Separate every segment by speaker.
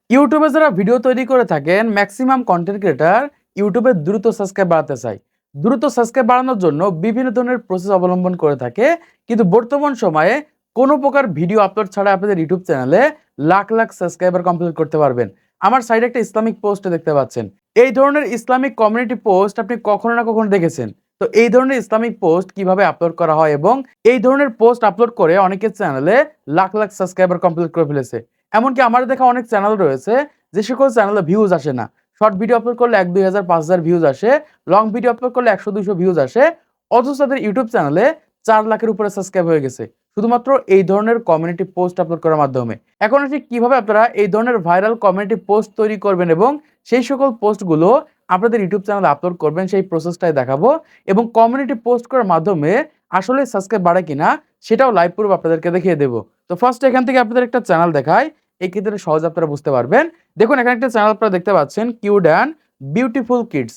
Speaker 1: ইউটিউবে যারা ভিডিও তৈরি করে থাকেন ম্যাক্সিমাম কন্টেন্ট ক্রিয়েটর ইউটিউবে দ্রুত সাবস্ক্রাইব বাড়াতে চায়। দ্রুত সাবস্ক্রাইব বাড়ানোর জন্য বিভিন্ন ধরনের প্রসেস অবলম্বন করে থাকে, কিন্তু বর্তমান সময়ে কোনো প্রকার ভিডিও আপলোড ছাড়া আপনাদের ইউটিউব চ্যানেলে লাখ লাখ সাবস্ক্রাইবার কমপ্লিট করতে পারবেন। আমার সাইডে একটা ইসলামিক পোস্ট দেখতে পাচ্ছেন। এই ধরনের ইসলামিক কমিউনিটি পোস্ট আপনি কখনো না কখনো দেখেছেন। তো এই ধরনের ইসলামিক পোস্ট কিভাবে আপলোড করা হয় এবং এই ধরনের পোস্ট আপলোড করে অনেকের চ্যানেলে লাখ লাখ সাবস্ক্রাইবার কমপ্লিট করে ফেলেছে। এমনকি আমার দেখা অনেক চ্যানেল রয়েছে যে সকল চ্যানেলে ভিউজ আসে না। শর্ট ভিডিও আপলোড করলে ১-২ হাজার ৫,০০০ ভিউজ আসে, লং ভিডিও আপলোড করলে ১০০-২০০ ভিউজ আসে। অথচ তাদের ইউটিউব চ্যানেলে ৪ লাখের উপরে সাবস্ক্রাইব হয়ে গেছে শুধুমাত্র এই ধরনের কমিউনিটি পোস্ট আপলোড করার মাধ্যমে। এখন আসি কিভাবে আপনারা এই ধরনের ভাইরাল কমিউনিটি পোস্ট তৈরি করবেন এবং সেই সকল পোস্টগুলো আপনাদের ইউটিউব চ্যানেলে আপলোড করবেন, সেই প্রসেসটাই দেখাবো। এবং কমিউনিটি পোস্ট করার মাধ্যমে আসলে সাবস্ক্রাইব বাড়ে কিনা সেটাও লাইভ প্রুফ আপনাদেরকে দেখিয়ে দেবো। তো ফার্স্ট এখান থেকে আপনাদের একটা চ্যানেল দেখায়, এই ক্ষেত্রে সহজে আপনারা বুঝতে পারবেন। দেখুন এখানে একটা চ্যানেল আপনারা দেখতে পাচ্ছেন, কিউট অ্যান্ড বিউটিফুল কিডস।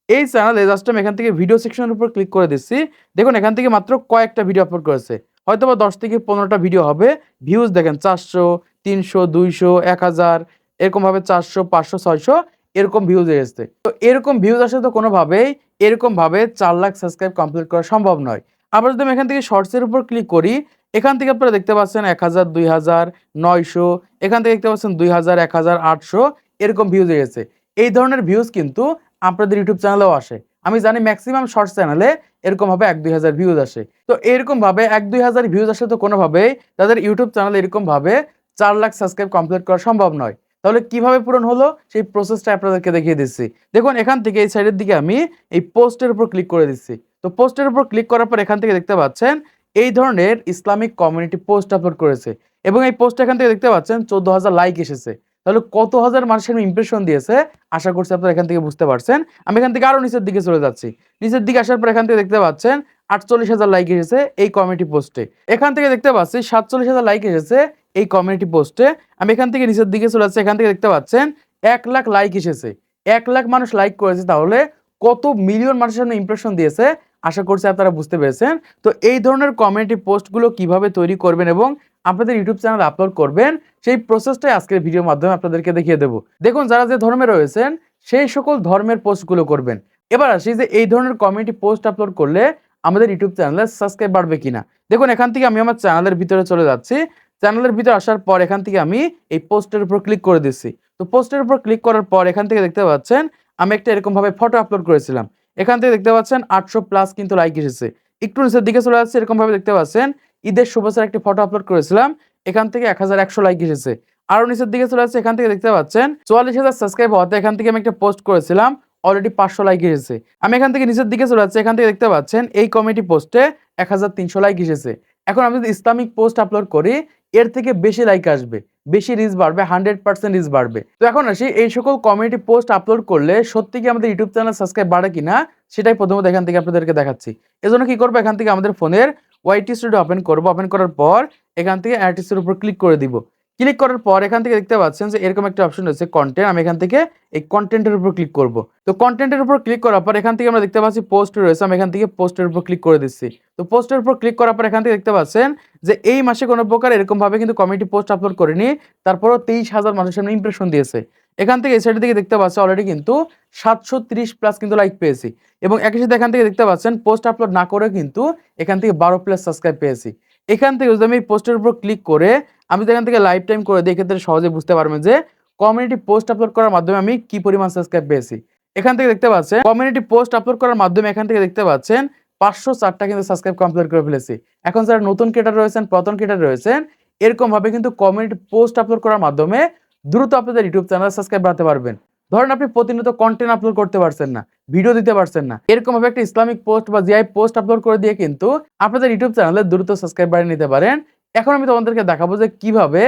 Speaker 1: এই চ্যানেলে জাস্ট আমি এখান থেকে ভিডিও সেকশনের উপর ক্লিক করে দিচ্ছি। দেখুন এখান থেকে মাত্র কয়েকটা ভিডিও আপলোড করেছে, হয়তো বা 10 থেকে 15টা ভিডিও হবে। ভিউজ দেখেন 400, 300, 200, 1000, এরকমভাবে 400, 500, 600 এরকম ভিউজ এসেছে। তো এরকম ভিউজ আসলে তো কোনোভাবেই এরকমভাবে 4 লাখ সাবস্ক্রাইব কমপ্লিট করা সম্ভব নয়। আবার যদি আমি এখান থেকে শর্টসের উপর ক্লিক করি, এখান থেকে আপনারা দেখতে পাচ্ছেন 1000, 2000, 900, এখান থেকে দেখতে পাচ্ছেন 2000, 1000, 800 এরকম ভিউজ এসেছে। এই ধরনের ভিউজ কিন্তু আপনাদের ইউটিউব চ্যানেলেও আসে। আমি জানি ম্যাক্সিমাম শর্টস চ্যানেলে এরকমভাবে 1-2 হাজার ভিউজ আসে। তো এরকমভাবে 1-2 হাজার ভিউজ আসলে তো কোনোভাবেই তাদের ইউটিউব চ্যানেলে এরকমভাবে 4 লাখ সাবস্ক্রাইব কমপ্লিট করা সম্ভব নয়। তাহলে কিভাবে পূরণ হলো সেই প্রসেসটা আপনাদেরকে দেখিয়ে দিচ্ছি। দেখুন এখান থেকে এই সাইডের দিকে আমি এই পোস্টের উপর ক্লিক করে দিচ্ছি। তো পোস্টের উপর ক্লিক করার পর এখান থেকে দেখতে পাচ্ছেন এই ধরনের ইসলামিক কমিউনিটি পোস্ট আপলোড করেছে এবং এই পোস্ট এখান থেকে দেখতে পাচ্ছেন 14,000 লাইক এসেছে। তাহলে কত হাজার মানুষের ইমপ্রেশন দিয়েছে আশা করছি আপনারা এখান থেকে বুঝতে পারছেন। আমি এখান থেকে আরো নিচের দিকে চলে যাচ্ছি। নিচের দিকে আসার পর এখান থেকে দেখতে পাচ্ছেন 48,000 লাইক এসেছে এই কমিউনিটি পোস্টে। এখান থেকে দেখতে পাচ্ছি 47,000 লাইক এসেছে এই কমিউনিটি পোস্টে। আমি এখান থেকে নিচের দিকে চলে যাচ্ছি, এখান থেকে দেখতে পাচ্ছেন 1 লাখ লাইক এসেছে। 1 লাখ মানুষ লাইক করেছে, তাহলে কত মিলিয়ন মানুষের সামনে ইমপ্রেশন দিয়েছে আশা করছি আপনারা বুঝতে পেরেছেন। তো এই ধরনের কমিউনিটি পোস্টগুলো কিভাবে তৈরি করবেন এবং আপনাদের ইউটিউব চ্যানেলে আপলোড করবেন সেই প্রসেসটাই আজকের ভিডিওর মাধ্যমে আপনাদেরকে দেখিয়ে দেব। দেখুন যারা যে ধর্মে রয়েছেন সেই সকল ধর্মের পোস্টগুলো করবেন। এবার আসি যে এই ধরনের কমিউনিটি পোস্ট আপলোড করলে আমাদের ইউটিউব চ্যানেলে সাবস্ক্রাইব বাড়বে কিনা। দেখুন এখান থেকে আমি আমার চ্যানেলের ভিতরে চলে যাচ্ছি। চ্যানেলের ভিতরে আসার পর এখান থেকে আমি এই পোস্টের উপর ক্লিক করে দিচ্ছি। তো পোস্টের উপর ক্লিক করার পর এখান থেকে দেখতে পাচ্ছেন আমি একটা এরকমভাবে ফটো আপলোড করেছিলাম। এখান থেকে দেখতে পাচ্ছেন 800 প্লাস কিন্তু লাইক এসেছে। একটু নিচের দিকে চলে যাচ্ছে, এরকমভাবে দেখতে পাচ্ছেন ঈদের শুভেচ্ছার একটি ফটো আপলোড করেছিলাম। এখান থেকে 1100 লাইক এসেছে। আরো নিচের দিকে চলে যাচ্ছে, এখান থেকে দেখতে পাচ্ছেন 44,000 সাবস্ক্রাইব হওয়াতে এখান থেকে আমি একটা পোস্ট করেছিলাম, অলরেডি 500 লাইক এসেছে। আমি এখান থেকে নিচের দিকে চলে যাচ্ছি, এখান থেকে দেখতে পাচ্ছেন এই কমিউনিটি পোস্টে 1300 লাইক এসেছে। এখন আমি যদি ইসলামিক পোস্ট আপলোড করি এর থেকে বেশি লাইক আসবে, বেশি রিচ বাড়বে, 100% রিচ বাড়বে। তো এখন আসি এই সকল কমিউনিটি পোস্ট আপলোড করলে সত্যি কি আমাদের ইউটিউব চ্যানেল সাবস্ক্রাইব বাড়ে কিনা সেটাই প্রথমত এখান থেকে আপনাদেরকে দেখাচ্ছি। এজন্য কি করব, এখান থেকে আমাদের ফোনের ওয়াইটি স্টুডিও ওপেন করব। ওপেন করার পর এখান থেকে আর্টিস্টের উপর ক্লিক করে দিব। ক্লিক করার পর এখান থেকে দেখতে পাচ্ছেন যে এরকম একটা অপশন রয়েছে কন্টেন্ট। আমি এখান থেকে এই কন্টেন্টের উপর ক্লিক করব। তো কন্টেন্টের উপর ক্লিক করার পর এখান থেকে আমরা দেখতে পাচ্ছি পোস্ট রয়েছে, আমি এখান থেকে পোস্টের উপর ক্লিক করে দিচ্ছি। তো পোস্টের উপর ক্লিক করার পর এখান থেকে দেখতে পাচ্ছেন যে এই মাসে কোনো প্রকার এরকমভাবে কিন্তু কমিউনিটি পোস্ট আপলোড করিনি, তারপরও 23,000 মানুষের সামনে ইমপ্রেশন দিয়েছে। এখান থেকে এই সাইডের দিকে দেখতে পাচ্ছি অলরেডি কিন্তু 730 প্লাস কিন্তু লাইক পেয়েছি এবং একই সাথে এখান থেকে দেখতে পাচ্ছেন পোস্ট আপলোড না করে কিন্তু এখান থেকে 12 প্লাস সাবস্ক্রাইব পেয়েছি। এখান থেকে যদি আমি এই পোস্টের উপর ক্লিক করে আমি যদি এখান থেকে লাইভ টাইম করে দিই, এক্ষেত্রে সহজে বুঝতে পারবেন যে কমিউনিটি পোস্ট আপলোড করার মাধ্যমে আমি কি পরিমাণ সাবস্ক্রাইব পেয়েছি। এখান থেকে দেখতে পাচ্ছেন কমিউনিটি পোস্ট আপলোড করার মাধ্যমে এখান থেকে দেখতে পাচ্ছেন 504টা কিন্তু সাবস্ক্রাইব কমপ্লিট করে ফেলেছি। এখন যারা নতুন ক্রিয়েটর রয়েছেন, পুরাতন ক্রিয়েটর রয়েছেন, এরকম ভাবে কিন্তু কমিউনিটি পোস্ট আপলোড করার মাধ্যমে দ্রুত আপনাদের ইউটিউব চ্যানেল সাবস্ক্রাইব বাড়াতে পারবেন। ধরেন আপনি প্রতিনিয়ত কন্টেন্ট আপলোড করতে পারছেন না, ভিডিও দিতে পারছেন না, এরকম ভাবে একটা ইসলামিক পোস্ট বা জিআই পোস্ট আপলোড করে দিয়ে কিন্তু আপনাদের ইউটিউব চ্যানেলে দ্রুত সাবস্ক্রাইব বাড়িয়ে নিতে পারেন। এখন আমি তোমাদেরকে দেখাবো যে কিভাবে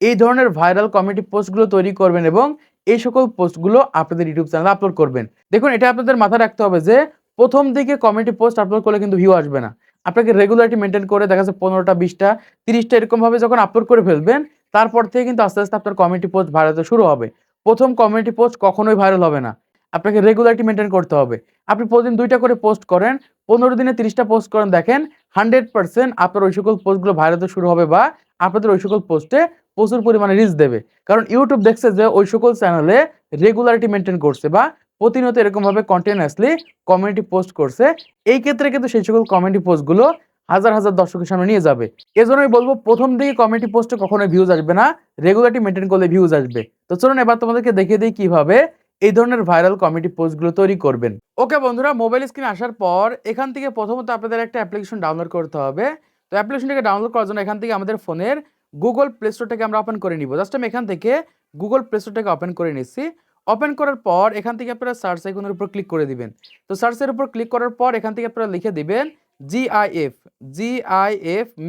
Speaker 1: এই ধরনের ভাইরাল কমিউনিটি পোস্টগুলো তৈরি করবেন এবং এই সকল পোস্টগুলো আপনাদের ইউটিউব চ্যানেলে আপলোড করবেন। দেখুন এটা আপনাদের মাথায় রাখতে হবে যে প্রথম দিকে কমিউনিটি পোস্ট আপলোড করলে কিন্তু ভিউ আসবে না। আপনাকে রেগুলারিটি মেইনটেইন করে দেখা যাচ্ছে 15টা, 20টা, 30টা এরকম ভাবে যখন আপলোড করে ফেলবেন, তারপর থেকে কিন্তু আস্তে আস্তে আপনার কমিউনিটি পোস্ট ভাইরাল হতে শুরু হবে। প্রথম কমিউনিটি পোস্ট কখনোই ভাইরাল হবে না। আপনাকে রেগুলারিটি মেইনটেইন করতে হবে। আপনি প্রতিদিন 2টা করে পোস্ট করেন, 15 দিনে 30টা পোস্ট করেন, দেখেন 100% আপনার ওই সকল পোস্টগুলো ভাইরাল হতে শুরু হবে বা আপনাদের ওই সকল পোস্টে প্রচুর পরিমাণে রিচ দেবে। কারণ ইউটিউব দেখছে যে ওই সকল চ্যানেলে রেগুলারিটি মেইনটেইন করছে বা প্রতিনিয়ত এরকমভাবে কন্টিনিউয়াসলি কমিউনিটি পোস্ট করছে। এই ক্ষেত্রে কিন্তু সেই সকল কমিউনিটি পোস্টগুলো হাজার, হাজার দর্শকের সামনে নিয়ে যাবে। এজন্যই বলবো ১ম দিকে কমিউনিটি পোস্টে কখনোই ভিউজ আসবে না। রেগুলারিটি মেইনটেইন করলে ভিউজ আসবে। তো চলুন এবার তোমাদেরকে দেখিয়ে দেই কিভাবে এই ধরনের ভাইরাল কমিউনিটি পোস্টগুলো তৈরি করবেন। ওকে বন্ধুরা, মোবাইল স্ক্রিনে আসার পর এখান থেকে প্রথমত আপনাদের একটা অ্যাপ্লিকেশন ডাউনলোড করতে হবে। তো অ্যাপ্লিকেশনটাকে ডাউনলোড করার জন্য এখান থেকে আমাদের ফোনের Google Play Store টাকে আমরা ওপেন করে নিব। জাস্ট আমি এখান থেকে Google Play Store টাকে ওপেন করে নিচ্ছি। ওপেন করার পর এখান থেকে আপনারা সার্চ আইকনের উপর ক্লিক করে দিবেন। তো সার্চের উপর ক্লিক করার পর এখান থেকে আপনারা লিখে দিবেন GIF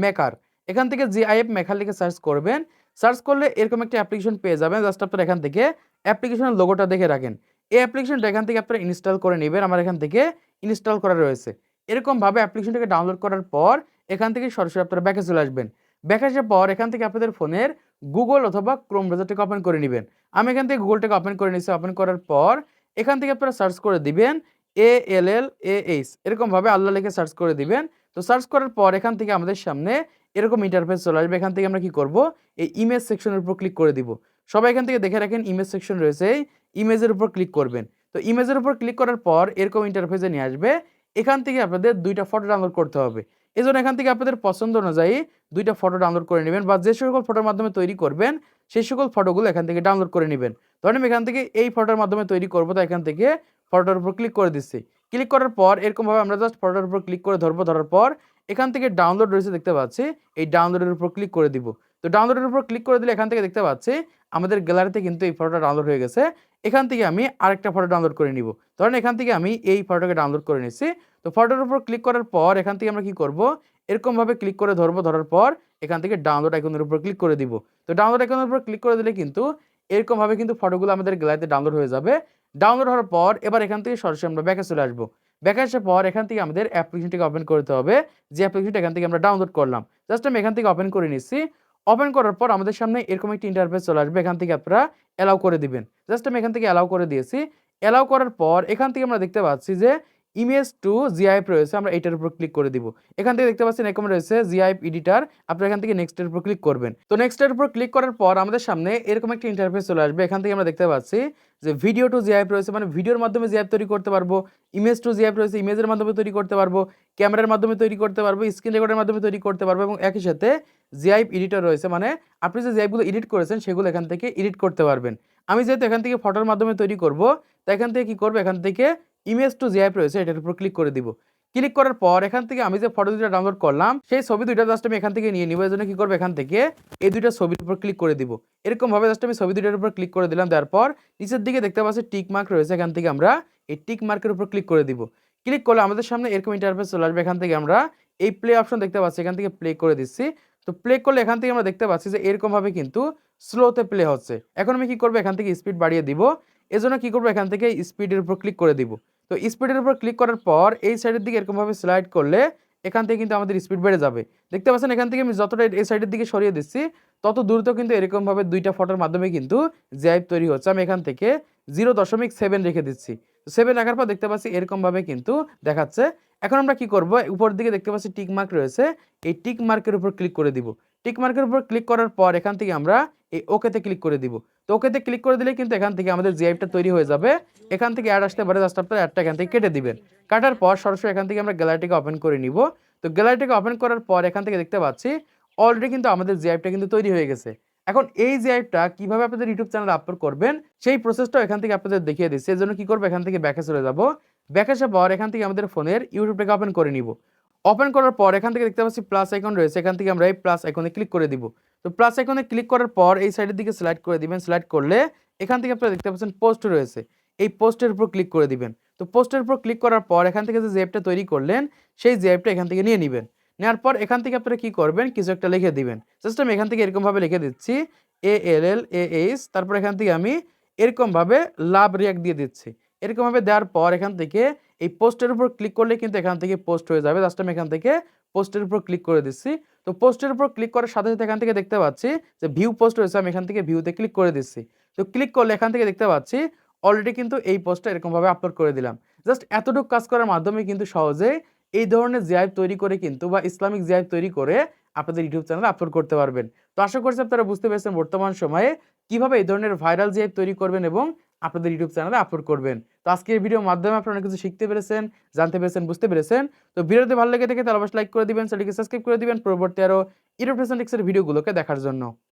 Speaker 1: মেকার। এখান থেকে GIF মেকার লিখে সার্চ করবেন। সার্চ করলে এরকম একটা অ্যাপ্লিকেশন পেয়ে যাবেন। জাস্ট আপনারা এখান থেকে অ্যাপ্লিকেশনের লোগোটা দেখে রাখেন। এই অ্যাপ্লিকেশনটা এখান থেকে আপনারা ইনস্টল করে নেবেন। আমার এখান থেকে ইনস্টল করা রয়েছে। এরকমভাবে অ্যাপ্লিকেশনটাকে ডাউনলোড করার পর এখান থেকে সরাসরি আপনারা ব্যাকে চলে আসবেন। ব্যাকে আসার পর এখান থেকে আপনাদের ফোনের Google অথবা Chrome ব্রাউজারটাকে ওপেন করে নিবেন। আমি এখান থেকে Googleটাকে ওপেন করে নিচ্ছি। ওপেন করার পর এখান থেকে আপনারা সার্চ করে দিবেন ALLAH, এরকমভাবে আল্লাহ লিখে সার্চ করে দিবেন। তো সার্চ করার পর এখান থেকে আমাদের সামনে এরকম ইন্টারফেস চলে আসবে। এখান থেকে আমরা কি করব, এই ইমেজ সেকশনের উপর ক্লিক করে দিব। সবাই এখান থেকে দেখে রাখেন ইমেজ সেকশন রয়েছে, এই ইমেজের উপর ক্লিক করবেন। তো ইমেজের উপর ক্লিক করার পর এরকম ইন্টারফেসে নিয়ে আসবে। এখান থেকে আপনাদের 2টা ফটো ডাউনলোড করতে হবে। এজন্য এখান থেকে আপনাদের পছন্দ অনুযায়ী 2টা ফটো ডাউনলোড করে নেবেন বা যে সকল ফটোর মাধ্যমে তৈরি করবেন সেই সকল ফটোগুলো এখান থেকে ডাউনলোড করে নেবেন। ধরেন আমি এখান থেকে এই ফটোর মাধ্যমে তৈরি করব, তো এখান থেকে ফটোর উপর ক্লিক করে দিচ্ছি। ক্লিক করার পর এরকমভাবে আমরা জাস্ট ফটোর উপর ক্লিক করে ধরবো। ধরার পর এখান থেকে ডাউনলোড রয়েছে দেখতে পাচ্ছি, এই ডাউনলোডের উপর ক্লিক করে দিব। তো ডাউনলোডের উপর ক্লিক করে দিলে এখান থেকে দেখতে পাচ্ছি আমাদের গ্যালারিতে কিন্তু এই ফটোটা ডাউনলোড হয়ে গেছে। এখান থেকে আমি আরেকটা ফটো ডাউনলোড করে নিব। ধরেন এখান থেকে আমি এই ফটোটাকে ডাউনলোড করে নিচ্ছি। তো ফটোর উপর ক্লিক করার পর এখান থেকে আমরা কি করব, এরকমভাবে ক্লিক করে ধরবো। ধরার পর এখান থেকে ডাউনলোড আইকনের উপর ক্লিক করে দিব। তো ডাউনলোড আইকনের উপর ক্লিক করে দিলে কিন্তু এরকমভাবে কিন্তু ফটোগুলো আমাদের গ্যালারিতে ডাউনলোড হয়ে যাবে। ডাউনলোড হওয়ার পর এবার এখান থেকে সরাসরি আমরা ব্যাকে চলে আসবো। ব্যাকে আসার পর এখান থেকে আমাদের অ্যাপ্লিকেশনটিকে ওপেন করতে হবে, যে অ্যাপ্লিকেশনটা এখান থেকে আমরা ডাউনলোড করলাম। জাস্ট আমি এখান থেকে ওপেন করে নিচ্ছি। ওপেন করার পর আমাদের সামনে এরকম একটি ইন্টারফেস চলে আসবে। এখান থেকে আপনারা অ্যালাউ করে দিবেন। জাস্ট আমি এখান থেকে অ্যালাউ করে দিয়েছি। অ্যালাউ করার পর এখান থেকে আমরা দেখতে পাচ্ছি যে ইমেজ টু জিআইএফ রয়েছে, আমরা এটার উপর ক্লিক করে দিব। এখান থেকে দেখতে পাচ্ছেন এরকম রয়েছে জিআইএফ এডিটর, আপনারা এখান থেকে নেক্সটের উপর ক্লিক করবেন। তো নেক্সটের উপর ক্লিক করার পর আমাদের সামনে এরকম একটা ইন্টারফেস চলে আসবে। এখান থেকে আমরা দেখতে পাচ্ছি যে ভিডিও টু জিআইএফ রয়েছে, মানে ভিডিওর মাধ্যমে জিআইএফ তৈরি করতে পারবো। ইমেজ টু জিআইএফ রয়েছে, ইমেজের মাধ্যমে তৈরি করতে পারবো, ক্যামেরার মাধ্যমে তৈরি করতে পারবো, স্ক্রিন রেকর্ডের মাধ্যমে তৈরি করতে পারবো এবং একই সাথে জিআইএফ এডিটর রয়েছে, মানে আপনি যে জিআইএফগুলো এডিট করেছেন সেগুলো এখান থেকে এডিট করতে পারবেন। আমি যেহেতু এখান থেকে ফটোর মাধ্যমে তৈরি করব, তো এখান থেকে কি করব, এখান থেকে ইমেজ টু জিআইএফ রয়েছে এটার উপর ক্লিক করে দিব। ক্লিক করার পর এখান থেকে আমি যে ফটো দুটো ডাউনলোড করলাম সেই ছবি দুইটা জাস্ট আমি এখান থেকে নিয়ে নিব। এজন্য কি করব, এখান থেকে এই দুইটা ছবির উপর ক্লিক করে দিব। এরকম ভাবে জাস্ট আমি ছবি দুইটার উপর ক্লিক করে দিলাম। দেওয়ার পর নিচের দিকে দেখতে পাচ্ছি টিক মার্ক রয়েছে, এখান থেকে আমরা এই টিক মার্কের উপর ক্লিক করে দিব। ক্লিক করলে আমাদের সামনে এরকম ইন্টারফেস চলে আসবে। এখান থেকে আমরা এই প্লে অপশন দেখতে পাচ্ছি, এখান থেকে প্লে করে দিচ্ছি। তো প্লে করলে এখান থেকে আমরা দেখতে পাচ্ছি যে এরকম ভাবে কিন্তু স্লোতে প্লে হচ্ছে। এখন আমি কি করব, এখান থেকে স্পিড বাড়িয়ে দিব। এজন্য কি করব, এখান থেকে স্পিডের উপর ক্লিক করে দিব। তো স্পিডের উপর ক্লিক করার পর এই সাইডের দিকে এরকমভাবে স্লাইড করলে এখান থেকে কিন্তু আমাদের স্পিড বেড়ে যাবে। দেখতে পাচ্ছেন এখান থেকে আমি যতটা এই সাইডের দিকে সরিয়ে দিচ্ছি তত দ্রুত কিন্তু এরকমভাবে 2টা ফটোর মাধ্যমে কিন্তু জিআইএফ তৈরি হচ্ছে। আমি এখান থেকে 0.7 রেখে দিচ্ছি। তো 7 রাখার পর দেখতে পাচ্ছি এরকমভাবে কিন্তু দেখাচ্ছে। এখন আমরা কি করব, উপরের দিকে দেখতে পাচ্ছি টিক মার্ক রয়েছে, এই টিক মার্কের উপর ক্লিক করে দিব। টিক মার্কের উপর ক্লিক করার পর এখান থেকে আমরা এই ওকেতে ক্লিক করে দিব। তো ওকেতে ক্লিক করে দিলে কিন্তু এখান থেকে আমাদের জিআইএফটা তৈরি হয়ে যাবে। এখান থেকে অ্যাড আসতে পারে, জাস্ট আপনারা অ্যাডটা এখান থেকে কেটে দিবেন। কাটার পর সরাসরি এখান থেকে আমরা গ্যালারিটিকে ওপেন করে নিব। তো গ্যালারিটিকে ওপেন করার পর এখান থেকে দেখতে পাচ্ছি অলরেডি কিন্তু আমাদের জিআইএফটা কিন্তু তৈরি হয়ে গেছে। এখন এই জিআইএফটা কিভাবে আপনাদের ইউটিউব চ্যানেলে আপলোড করবেন সেই প্রসেসটাও এখান থেকে আপনাদের দেখিয়ে দিচ্ছি। এজন্য কি করব, এখান থেকে ব্যাকে চলে যাব। ব্যাকে আসার পর এখান থেকে আমাদের ফোনের ইউটিউবটাকে ওপেন করে নিব। ওপেন করার পর এখান থেকে দেখতে পাচ্ছি প্লাস আইকন রয়েছে, এখান থেকে আমরা এই প্লাস আইকনে ক্লিক করে দিব। তো প্লাস আইকনে ক্লিক করার পর এই সাইডের দিকে স্লাইড করে দিবেন। স্লাইড করলে এখান থেকে আপনারা দেখতে পাচ্ছেন পোস্ট রয়েছে, এই পোস্টের উপর ক্লিক করে দিবেন। তো পোস্টের উপর ক্লিক করার পর এখান থেকে যে জিআইএফটা তৈরি করলেন সেই জিআইএফটা এখান থেকে নিয়ে নেবেন। নেওয়ার পর এখান থেকে আপনারা কি করবেন, কিছু একটা লিখে দিবেন। জাস্ট আমি এখান থেকে এরকমভাবে লিখে দিচ্ছি ALLAH, তারপর এখান থেকে আমি এরকমভাবে লাভ রিয়াক্ট দিয়ে দিচ্ছি। এরকমভাবে দেওয়ার পর এখান থেকে এই পোস্টের উপর ক্লিক করলে কিন্তু এখান থেকে পোস্ট হয়ে যাবে। জাস্ট আমি এখান থেকে পোস্টের উপর ক্লিক করে দিচ্ছি। তো পোস্টের উপর ক্লিক করার সাথে সাথে এখান থেকে দেখতে পাচ্ছি যে ভিউ পোস্ট রয়েছে, আমি এখান থেকে ভিউতে ক্লিক করে দিচ্ছি। তো ক্লিক করলে এখান থেকে দেখতে পাচ্ছি অলরেডি কিন্তু এই পোস্টটা এরকমভাবে আপলোড করে দিলাম। জাস্ট এতটুকু কাজ করার মাধ্যমে কিন্তু সহজে এই ধরনের জিআইএফ তৈরি করে কিন্তু বা ইসলামিক জিআইএফ তৈরি করে আপনাদের ইউটিউব চ্যানেলে আপলোড করতে পারবেন। তো আশা করছি আপনারা বুঝতে পেরেছেন বর্তমান সময়ে কিভাবে এই ধরনের ভাইরাল জিআইফ তৈরি করবেন এবং আপনাদের ইউটিউব চ্যানেলে আপলোড করবেন। তো আজকের ভিডিওর মাধ্যমে আপনারা অনেক কিছু শিখতে পেরেছেন, জানতে পেরেছেন, বুঝতে পেরেছেন। তো ভিডিওটি ভালো লেগে থাকে তাহলে অবশ্যই লাইক করে দিবেন, চ্যানেলটিকে সাবস্ক্রাইব করে দিবেন পরবর্তী আরো ইউটিউব টিপস এর ভিডিওগুলোকে দেখার জন্য।